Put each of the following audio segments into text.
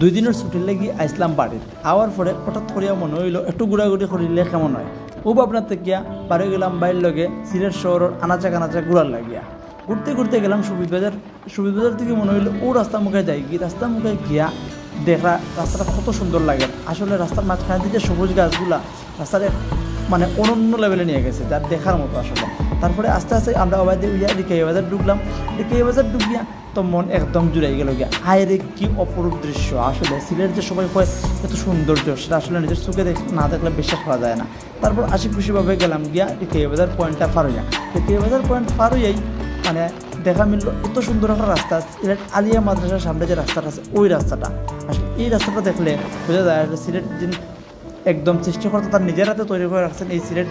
দুই দিনের ছুটির লাগি আইসলাম বাড়ির আওয়ার পরে হঠাৎ করিয়া মনে হইল একটু ঘোরাঘুরি করিলে কেমন হয়। ও ভাবনার থেকে বাড়ি গেলাম বাইর লগে সিলেট শহরের আনাচা কানাচা ঘুরার লাগিয়া। ঘুরতে ঘুরতে গেলাম সুবিধ বাজার থেকে মনে হইলো ও রাস্তা মুখে যাই কি রাস্তা মুখে গিয়া দেখা রাস্তাটা কত সুন্দর লাগে। আসলে রাস্তার মাঝখানে দিকে সবুজ গাছগুলা রাস্তার মানে অনন্য লেভেলে নিয়ে গেছে, যার দেখার মতো আসলে। তারপরে আস্তে আস্তে আমরা অবাধে উইয়া ডিকাইয়া বাজার ঢুকলাম। ডিকাইয়া বাজার ঢুকিয়া তো মন একদম জুড়াই গেল গিয়া। হায়রে কি অপরূপ দৃশ্য! আসলে সিলেট যে সবাই কয় এত সৌন্দর্য, সেটা আসলে নিজের চোখে না দেখলে বিশ্বাস করা যায় না। তারপর আশি খুশিভাবে গেলাম গিয়া ডিকাইয়া বাজার পয়েন্টটা পার হইয়া। ডিকাইয়া বাজার পয়েন্ট পার হইয়াই মানে দেখা মিলল এত সুন্দর একটা রাস্তা, সিলেট আলিয়া মাদ্রাসার সামনে যে রাস্তাটা আছে ওই রাস্তাটা। আসলে এই রাস্তাটা দেখলে বোঝা যায় আসলে সিলেট যিনি একদম সৃষ্টিকর্তা তার নিজের হাতে তৈরি করে রাখছেন এই সিলেট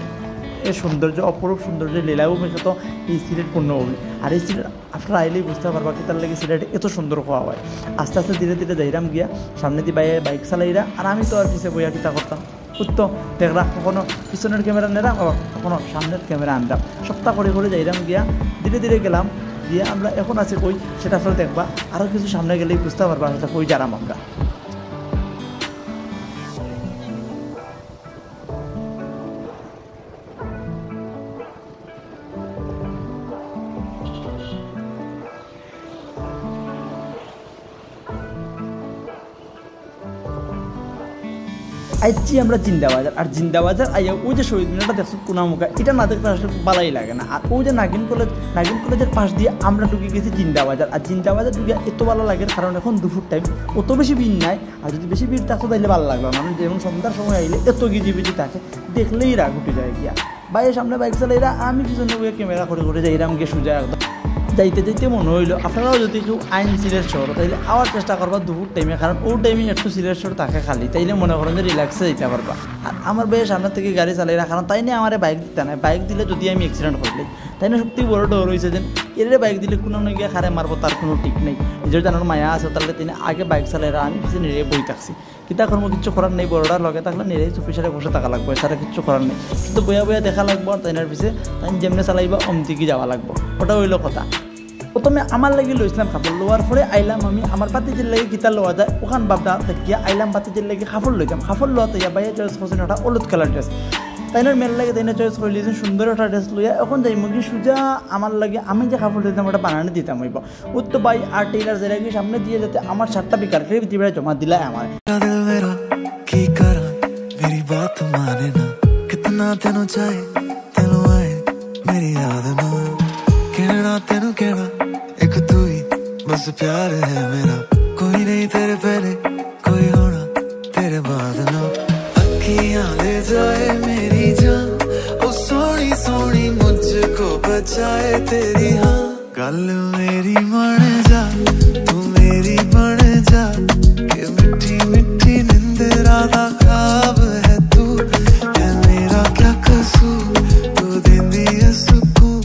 এর সৌন্দর্য, অপরূপ সৌন্দর্য লীলাভূমি তো এই সিলেট পূর্ণভূমি। আর এই সিলেট আপনারা আইলেই বুঝতে পারবা কি তার লাগে সিলেট এত সুন্দর হওয়া হয়। আস্তে আস্তে ধীরে ধীরে যাইরাম গিয়া সামনে দিয়ে বাইক চালাইরা, আর আমি তো আর পিছিয়ে বইয়া কিতা করতাম উত্তম দেখরা, কখনো পিছনের ক্যামেরা নেরাম আবার কখনো সামনের ক্যামেরা আনলাম, সপ্তাহ করে করে যাইরাম গিয়া ধীরে ধীরে গেলাম গিয়া। আমরা এখন আছি কই সেটা আসলে দেখবা, আরও কিছু সামনে গেলেই বুঝতে পারবা সেটা কই যারাম আমরা। আইছি আমরা জিন্দাবাজার, আর জিন্দাবাজার আইয়া ওই যে শহীদ মিনারটা দেখছো কোনামুখা, এটা না দেখলে আসলে ভালোই লাগে না। আর ওই যে নাগিন কলেজের পাশ দিয়ে আমরা ঢুকে গেছি জিন্দাবাজার। আর জিন্দাবাজার ঢুকে এত ভালো লাগে কারণ এখন দুপুর টাইম, অত বেশি ভিড় নাই। আর যদি বেশি ভিড় থাকতো তাইলে ভালো লাগলো না, মানে যেমন সন্ধ্যার সময় আইলে এত গিজিবিজি থাকে দেখলেই রাগ উঠে যায় গিয়া। বাইরের সামনে বাইক চালাইরা, আমি পিছনে বইয়ে ক্যামেরা করে করে যাইরাম গিয়ে সোজা একদম। যাইতে যাইতে মনে হইলো আপনারাও যদি কেউ আইন সিলেট শহর তাইলে আবার চেষ্টা করবা দুপুর টাইমে, কারণ ওই টাইমে একটু সিলেট শহর থাকে খালি, তাইলে মনে করেন যে রিল্যাক্সে যেতে পারবা। আর আমার ভাইয়ের সামনের থেকে গাড়ি চালাই না, কারণ তাই নিয়ে আমার বাইক দিতে নাই, বাইক দিলে যদি আমি অ্যাক্সিডেন্ট করলে তাই না সত্যি বড় ডর হয়েছে যে এর বাইক দিলে কোনো গিয়ে খারে মারবো তার কোনো ঠিক নেই। নিজের জানার মায়া আছে, তাহলে তিনি আগে বাইক চালাইরা আমি কিছু নিরে বই থাকছি। কিতা কর্ম কিচ্ছু করার নেই, বড়টার লগে থাকলে নিরে চুপি সারে বসে থাকা লাগবে, তারা কিচ্ছু করার নেই, শুধু বইয়া বইয়া দেখা লাগবো। আর তাইনার পিছিয়ে তাই যেমনি চালাইবা অমদিকে যাওয়া লাগবো, ওটা হইলো কথা। প্রথমে আমার লাগি লইছিলাম কাপড়, লোয়ার পরে আইলাম আমি আমার বাতিজের লাগে গীতা লওয়া যায় ওখান বাপদা দেখিয়া আইলাম বাতিজের লাগে কাপড় লইতাম। কাপড় লোয়াতে ইয়া বাইয়া চয়েস করছেন একটা হলুদ কালার ড্রেস, তাইনার মেল লাগে তাইনা চয়েস করে লিয়েছেন সুন্দর একটা ড্রেস লইয়া। এখন যাই মুগি সুজা আমার লাগে আমি যে কাপড় দিতাম ওটা বানানো দিতাম হইব উত্তো বাই আর টেইলার যেটা সামনে দিয়ে যাতে আমার শার্টটা বিকার করে দিবে জমা দিলাই আমার। एक तू ही बस प्यार है मेरा, कोई नहीं तेरे पहले कोई होना तेरे बाद ना। अखियां ले जाए मेरी जान, ओ सोनी सोनी मुझको बचाए तेरी हाँ। गल मेरी मन जा तू मेरी बन जा, कि मिठी मिठी नींद राधा ख्वाब है तू, है मेरा क्या कसूर तू देंदी है सुकून,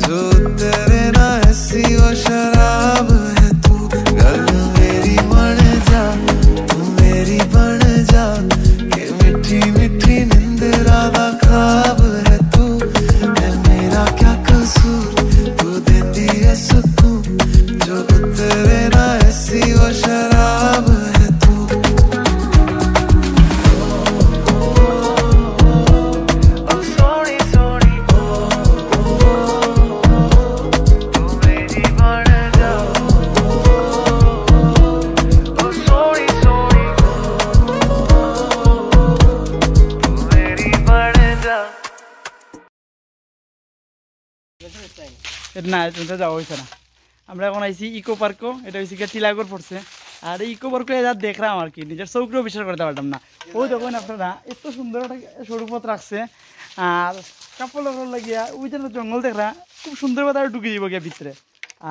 जो तेरे ना ऐसी वो शराब है तू। गल मेरी मन जा तू मेरी बन जा, कि मिठी मिठी नींद राधा ख्वाब है तू, है मेरा क्या कसूर तू देंदी है सुकून, जो तेरे ना ऐसी वो शराब है तू। ओ सोनी सोनी तू मेरी बन जा, ओ सोनी सोनी तू मेरी बन जा। না এটা যাওয়া হয়েছে না। আমরা এখন আইছি ইকো পার্কও, এটা হয়েছে গিয়ে টিলাগড় পড়ছে। আর এই ইকো পার্কে যা দেখলাম আর কি নিজের চৌকেও বিশ্বাস করতে পারতাম না। ওই দেখুন আপনারা এত সুন্দর একটা সরুপথ রাখছে, আর কাপড় লাগিয়া ওই জন্য জঙ্গল দেখরা খুব সুন্দরভাবে আর ঢুকে যাব গিয়া ভিতরে।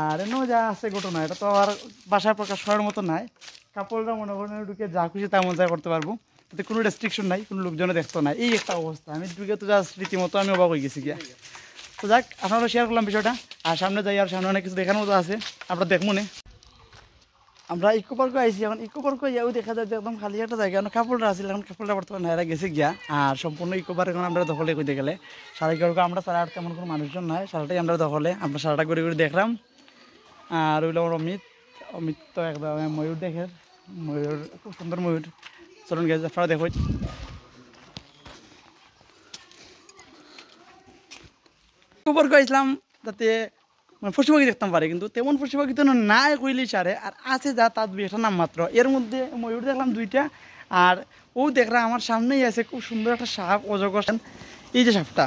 আর এমন যা আছে ঘটনা, এটা তো আর বাসায় প্রকাশ করার মতো নাই। কাপড়টা মনে করেন ঢুকে যা খুশি তা মজা করতে পারবো, তাতে কোনো রেস্ট্রিকশন নাই, কোনো লোকজনে দেখতো না। এই একটা অবস্থা, আমি ঢুকে তো যা রীতিমতো আমি অবাক হয়ে গেছি গিয়া। তো যাক, আপনারা শেয়ার করলাম বিষয়টা। আর সামনে যাই, আর সামনে অনেক কিছু দেখার মতো আছে, আমরা দেখবো না। আমরা ইকো পার্কে আইসি, এখন ইকো পার্কে যাও দেখা যায় যে একদম খালি একটা জায়গা, কাপড়টা আসলে এখন কাপড়টা বর্তমানে হারা গেছে গিয়া। আর সম্পূর্ণ ইকো পার্ক এখন আমরা দখলে করতে গেলে 11:30 আমরা 8:30 তেমন কোনো মানুষজন নাই, 8:30 আমরা দখলে। আমরা 8:30 করে দেখলাম। আর ওইগুলো আমার অমিত তো একদম ময়ূর দেখে ময়ূর, খুব সুন্দর ময়ূর। চলুন গেছে আপনারা দেখো। খবর কইছিলাম যাতে পশু পাখি দেখতাম পারে, কিন্তু তেমন পশু পাখি তো নাই কইলি সারে, আর আছে যা তার দুই একটা নাম মাত্র। এর মধ্যে ময়ূর দেখলাম দুইটা, আর ও দেখলাম আমার সামনেই আছে খুব সুন্দর একটা সাপ, অজগর। এই যে সাপটা